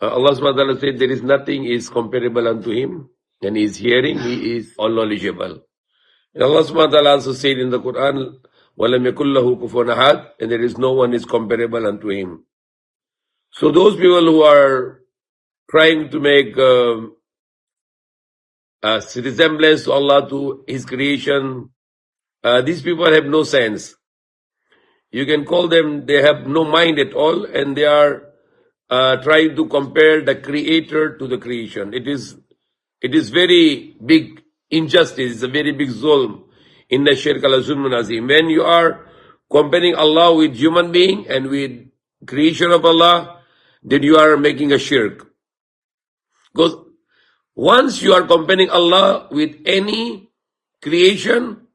Allah subhanahu wa ta'ala said there is nothing is comparable unto him, and he is hearing, he is all knowledgeable. And Allah subhanahu wa ta'ala also said in the Quran, وَلَمْ يَكُلْ لَهُ كُفُوًا أَحَدٌ, and there is no one is comparable unto him. So those people who are trying to make a resemblance to Allah, to His creation, these people have no sense. You can call them, they have no mind at all, and they are trying to compare the creator to the creation. It is very big injustice, it's a very big zulm. In the Shirk al-Zulm Azim. When you are comparing Allah with human being and with creation of Allah, then you are making a shirk. Because once you are comparing Allah with any creation,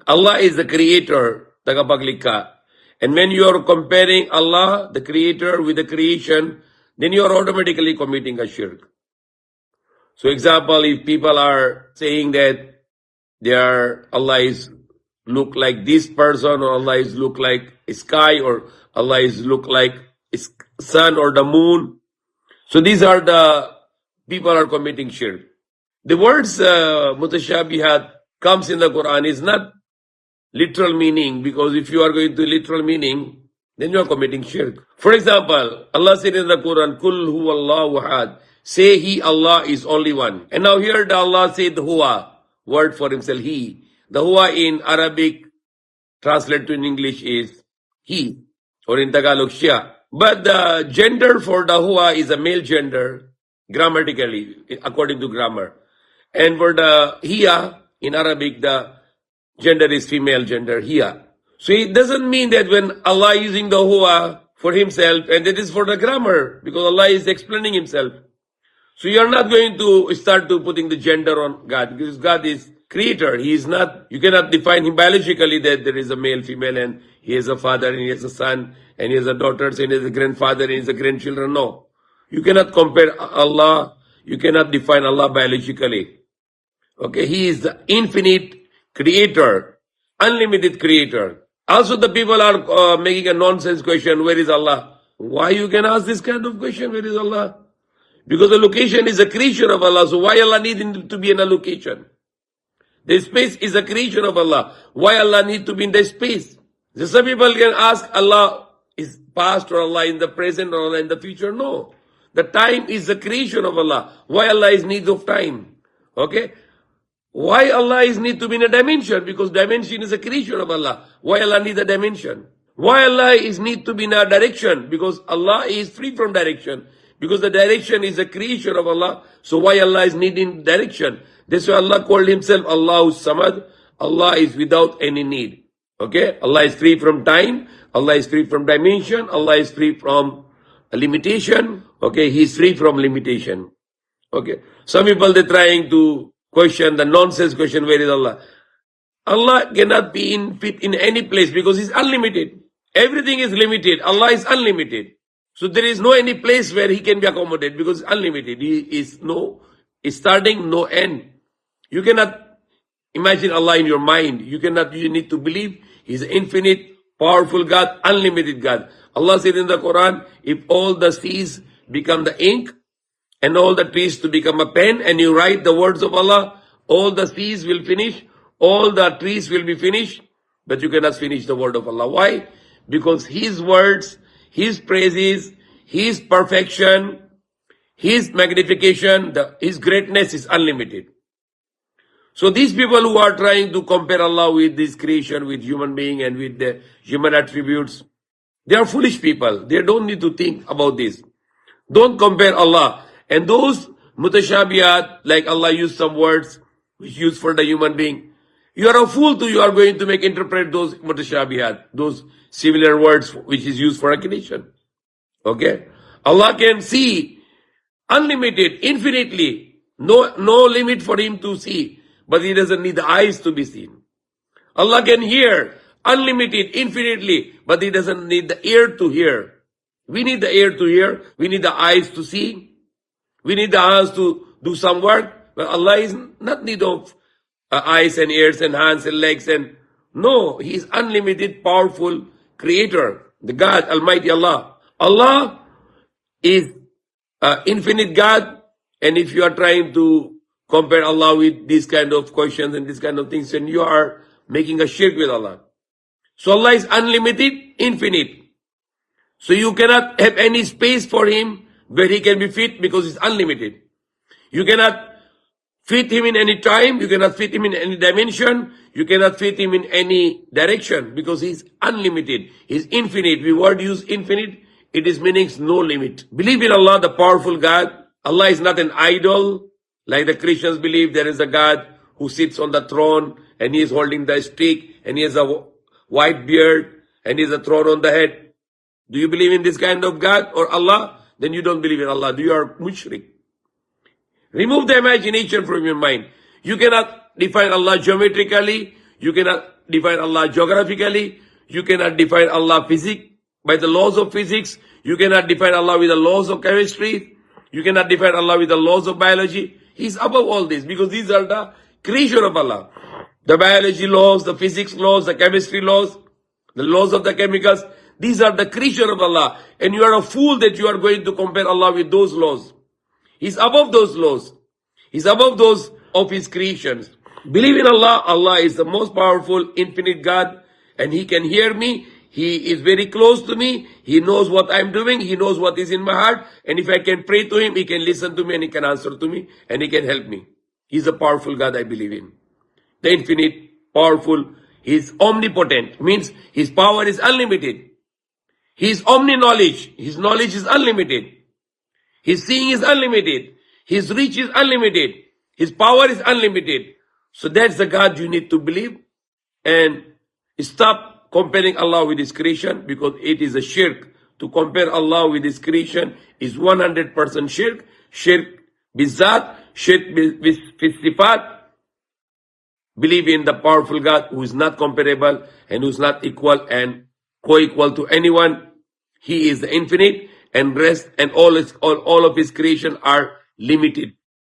Allah is the creator, tagapaglikha. And when you are comparing Allah, the creator, with the creation, then you are automatically committing a shirk. So example, if people are saying that Allah is look like this person, or Allah is look like a sky, or Allah is look like a sun or the moon. So these are the people are committing shirk. The words mutashabihat comes in the Quran is not literal meaning, because if you are going to literal meaning, then you are committing shirk. For example, Allah said in the Quran, Kul huwallahu ahad. Say He, Allah, is only one. And now here the Allah said huwa, word for himself, He. The huwa in Arabic, translated to in English, is He, or in Tagalog, Siya. But the gender for the huwa is a male gender, grammatically, according to grammar. And for the hiya, in Arabic, the gender is female gender, hiya. So it doesn't mean that when Allah is using the huwa for himself, and that is for the grammar, because Allah is explaining himself. So you are not going to start to putting the gender on God, because God is creator. He is not, you cannot define him biologically that there is a male, female, and he has a father, and he has a son, and he has a daughter, and he has a grandfather, and he has a grandchildren. No. You cannot compare Allah, you cannot define Allah biologically. Okay, He is the infinite creator, unlimited creator. Also the people are making a nonsense question, where is Allah? Why you can ask this kind of question, where is Allah? Because the location is a creation of Allah, so why Allah need to be in a location? The space is a creation of Allah. Why Allah need to be in the space? So some people can ask, Allah is past, or Allah in the present, or Allah in the future. No. The time is the creation of Allah. Why Allah is need of time? Okay? Why Allah is need to be in a dimension? Because dimension is a creation of Allah. Why Allah need a dimension? Why Allah is need to be in a direction? Because Allah is free from direction. Because the direction is a creation of Allah. So why Allah is needing direction? That's why Allah called himself Allahu Samad. Allah is without any need. Okay? Allah is free from time. Allah is free from dimension. Allah is free from limitation. Okay? He is free from limitation. Okay? Some people, they're trying to question the nonsense question, where is Allah? Allah cannot be fit in any place, because He's unlimited. Everything is limited. Allah is unlimited. So there is no any place where He can be accommodated, because it's unlimited. He is no starting, no end. You cannot imagine Allah in your mind. You need to believe He's infinite, powerful God, unlimited God. Allah said in the Quran, if all the seas become the ink, and all the trees to become a pen, and you write the words of Allah, all the seas will finish, all the trees will be finished, but you cannot finish the word of Allah. Why? Because His words, His praises, His perfection, His magnification, His greatness is unlimited. So these people who are trying to compare Allah with this creation, with human being, and with the human attributes, they are foolish people. They don't need to think about this. Don't compare Allah. And those mutashabiyat, like Allah used some words which used for the human being, you are a fool you are going to interpret those mutashabiyat, those similar words which is used for a creation. Okay? Allah can see unlimited, infinitely, no limit for Him to see, but He doesn't need the eyes to be seen. Allah can hear unlimited, infinitely, but He doesn't need the ear to hear. We need the ear to hear, we need the eyes to see, we need the hands to do some work, but Allah is not need of eyes and ears and hands and legs, and no, He is unlimited, powerful creator, the God, Almighty Allah. Allah is infinite God, and if you are trying to compare Allah with these kind of questions and these kind of things, then you are making a shirk with Allah. So Allah is unlimited, infinite. So you cannot have any space for Him where He can be fit because He's unlimited. You cannot fit Him in any time, you cannot fit Him in any dimension, you cannot fit Him in any direction because He's unlimited. He's infinite. We word use infinite, it is meaning no limit. Believe in Allah, the powerful God. Allah is not an idol, like the Christians believe there is a God who sits on the throne and He is holding the stick and He has a white beard and He has a throne on the head. Do you believe in this kind of God or Allah? Then you don't believe in Allah. You are mushrik. Remove the imagination from your mind. You cannot define Allah geometrically. You cannot define Allah geographically. You cannot define Allah by the laws of physics. You cannot define Allah with the laws of chemistry. You cannot define Allah with the laws of biology. He's above all this because these are the creation of Allah. The biology laws, the physics laws, the chemistry laws, the laws of the chemicals. These are the creation of Allah. And you are a fool that you are going to compare Allah with those laws. He's above those laws. He's above those of His creations. Believe in Allah. Allah is the most powerful, infinite God. And He can hear me. He is very close to me. He knows what I'm doing. He knows what is in my heart. And if I can pray to Him, He can listen to me and He can answer to me. And He can help me. He's a powerful God I believe in. The infinite, powerful. He's omnipotent. Means His power is unlimited. He is omni-knowledge. His knowledge is unlimited. His seeing is unlimited. His reach is unlimited. His power is unlimited. So that's the God you need to believe. And stop comparing Allah with His creation because it is a shirk. To compare Allah with His creation is 100% shirk. Shirk bizat, shirk with sifat. Believe in the powerful God who is not comparable and who is not equal and co-equal to anyone. He is the infinite and rest and all of His creation are limited.